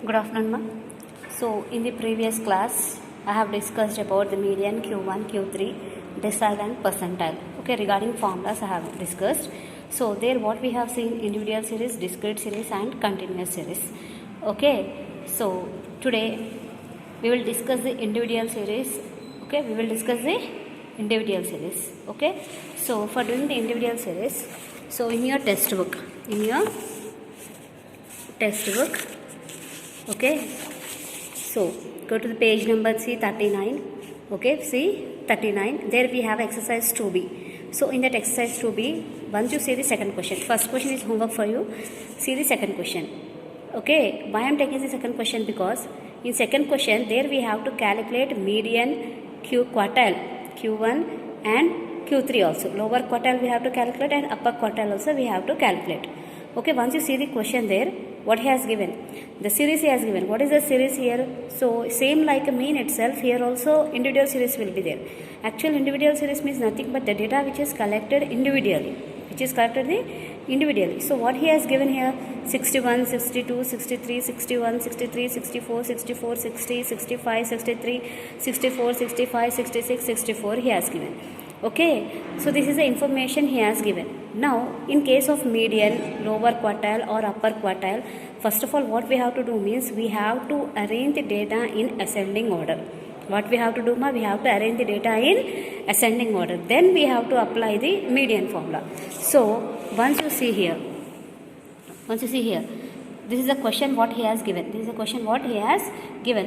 Good afternoon, ma. So, in the previous class, I have discussed about the median, Q1, Q3, decile and percentile. Okay, regarding formulas, I have discussed. So, there what we have seen individual series, discrete series, and continuous series. Okay, so today we will discuss the individual series. Okay, we will discuss the individual series. Okay, so for doing the individual series, so in your textbook, okay, so go to the page number C39. Okay, C39. There we have exercise 2B. So in that exercise 2B, once you see the second question, first question is homework for you. See the second question. Okay, why I am taking the second question? Because in second question there we have to calculate median, Q quartile, Q1 and Q3 also. Lower quartile we have to calculate and upper quartile also we have to calculate. Okay, once you see the question there, what he has given? The series he has given. What is the series here? So same like a mean itself, here also individual series will be there. Actual individual series means nothing but the data which is collected individually. So what he has given here, 61, 62, 63, 61, 63, 64, 64, 60, 65, 63, 64, 65, 66, 64 he has given. Okay, so this is the information he has given. Now, in case of median, lower quartile or upper quartile, first of all what we have to do means we have to arrange the data in ascending order. What we have to do, ma? We have to arrange the data in ascending order. Then we have to apply the median formula. So, once you see here, this is the question what he has given.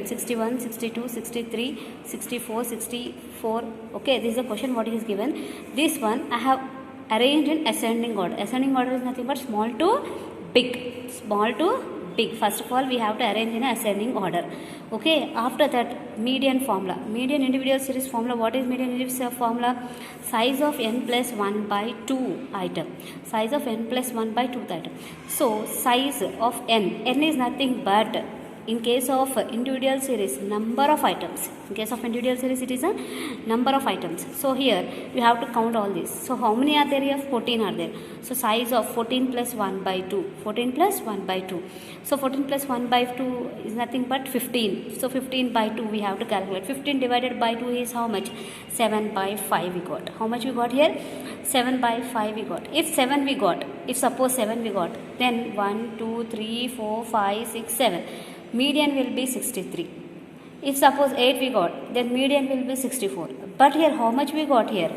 61, 62, 63, 64, 64. Okay, this is the question what he has given. This one I have arranged in ascending order. Ascending order is nothing but small to big. First of all, we have to arrange in ascending order. Okay, after that, median formula. Median individual series formula. What is median individual series formula? Size of n plus 1 by 2 item. Size of n plus 1 by 2 item. So, size of n. N is nothing but, in case of individual series, number of items. In case of individual series, it is a number of items. So here you have to count all this. So how many are there here? 14 are there. So size of 14 plus 1 by 2. 14 plus 1 by 2. So 14 plus 1 by 2 is nothing but 15. So 15 by 2 we have to calculate. 15 divided by 2 is how much? 7 by 5 we got. How much we got here? 7 by 5 we got. If suppose 7 we got, then 1, 2, 3, 4, 5, 6, 7. Median will be 63. If suppose 8 we got, then median will be 64. But here how much we got here?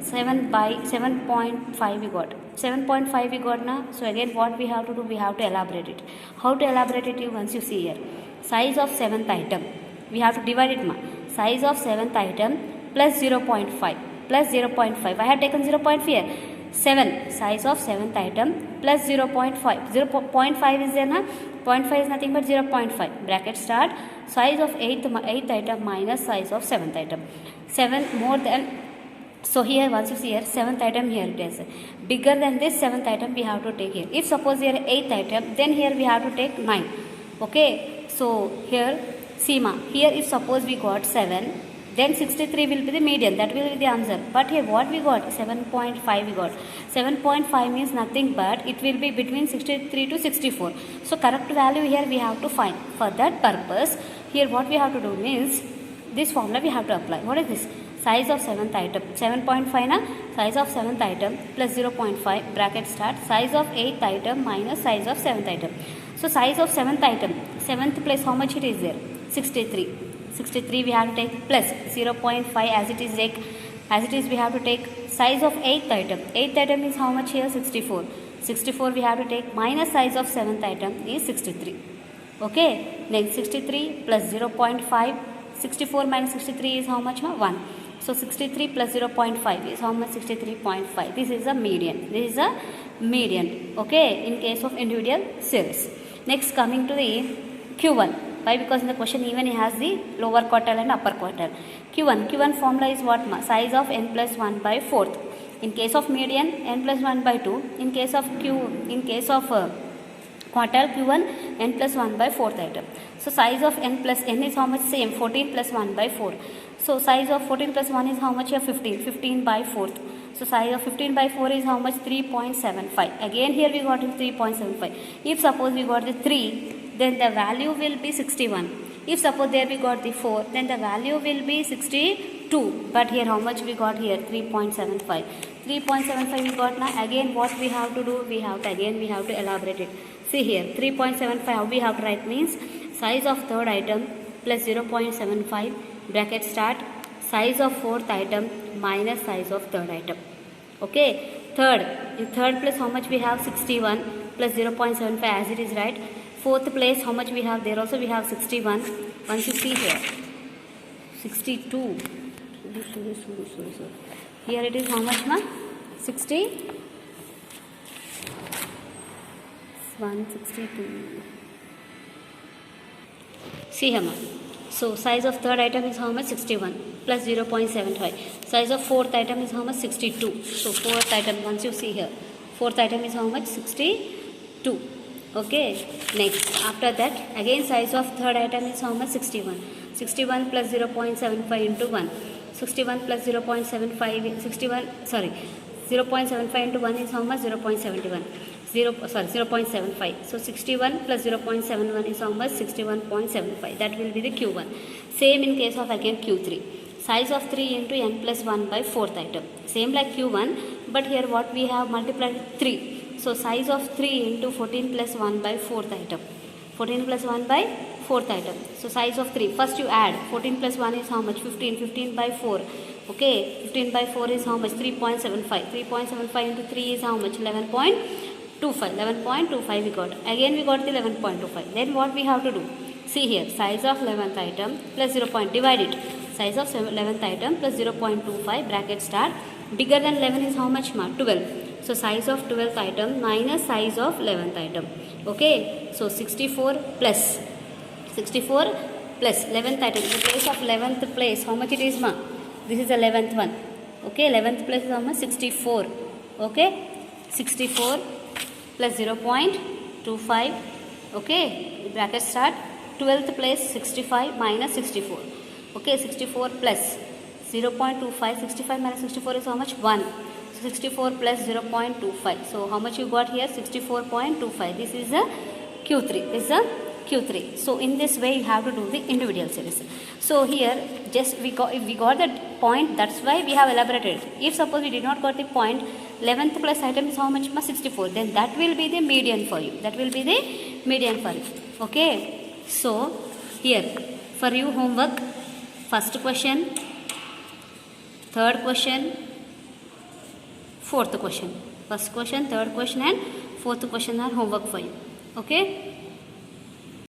7.5 we got. 7.5 we got now. So again what we have to do? We have to elaborate it. How to elaborate it? Once you see here. Size of 7th item. We have to divide it. Size of 7th item plus 0.5. Plus 0.5. I have taken 0.5 here. 7. Size of 7th item plus 0.5. 0.5 is there na? 0.5 is nothing but 0.5. Bracket start. Size of 8th item minus size of 7th item. 7 more than. So here once you see here 7th item, here it is. Bigger than this 7th item we have to take here. If suppose here 8th item, then here we have to take 9. Okay. So here see ma. Here if suppose we got 7. Then 63 will be the median. That will be the answer. But here what we got? 7.5 we got. 7.5 means nothing but it will be between 63 to 64. So correct value here we have to find. For that purpose, here what we have to do means this formula we have to apply. What is this? Size of 7th item. 7.5 na? Size of 7th item plus 0.5 bracket start. Size of 8th item minus size of 7th item. So size of 7th item. 7th place how much it is there? 63. 63 we have to take plus 0.5 as it is we have to take size of 8th item. 8th item is how much here? 64. 64 we have to take minus size of 7th item is 63. Okay. Next 63 plus 0.5. 64 minus 63 is how much? 1. So 63 plus 0.5 is how much? 63.5. This is a median. Okay. In case of individual series. Next coming to the Q1. Why? Because in the question even he has the lower quartile and upper quartile. Q1 formula is what? Size of n plus 1 by 4th. In case of median, n plus 1 by 2. In case of quartile Q1, n plus 1 by 4th item. So size of n plus n is how much? Same, 14 plus 1 by 4. So size of 14 plus 1 is how much here? 15. 15 by 4th. So size of 15 by 4 is how much? 3.75. Again here we got 3.75. If suppose we got the 3, then the value will be 61. If suppose there we got the 4, then the value will be 62. But here how much we got here? 3.75. 3.75 we got now. Again what we have to do? We have to elaborate it. See here 3.75 how we have to write means size of third item plus 0.75 bracket start, size of fourth item minus size of third item. Okay, in third place how much we have? 61 plus 0.75 as it is, right? Fourth place how much we have? There also we have 61. Once you see here 62. Here it is how much ma? 60 162. See here ma. So size of third item is how much? 61 plus 0.75. Size of fourth item is how much? 62. So fourth item, once you see here, fourth item is how much? 62. Okay. Next, after that, again size of third item is how much? 61. 61 plus 0.75 into 1. 61 plus 0.75, 0.75 into 1 is how much? 0.71. 0.75. So 61 plus 0.71 is how much? 61.75. That will be the Q1. Same in case of again Q3. Size of 3 into n plus 1 by fourth item. Same like Q1, but here what we have multiplied with 3. So size of 3 into 14 plus 1 by fourth item. 14 plus 1 by fourth item. So size of 3. First you add. 14 plus 1 is how much? 15. 15 by 4. Okay. 15 by 4 is how much? 3.75. 3.75 into 3 is how much? 11.25. 11.25 we got. Again we got the 11.25. Then what we have to do? See here. Size of 11th item plus 0. Divide it. Size of 11th item plus 0.25 bracket start. Bigger than 11 is how much ma? 12. So size of 12th item minus size of 11th item. Okay. So 64 plus 11th item. In the place of 11th place, how much it is ma? This is the 11th one. Okay. 11th place is how much? 64. Okay. 64 plus 0.25. Okay. Bracket start. 12th place 65 minus 64. Okay. 64 plus 0.25. 65 minus 64 is how much? 1. 64 plus 0.25. So how much you got here? 64.25. This is a Q3. This is a Q3. So in this way you have to do the individual series. So here just we got the point, that's why we have elaborated. If suppose we did not got the point, 11th plus item is how much? 64. Then that will be the median for you. That will be the median for you. Okay. So here for you homework, first question, third question, fourth question. First question, third question and fourth question are homework for you. Okay.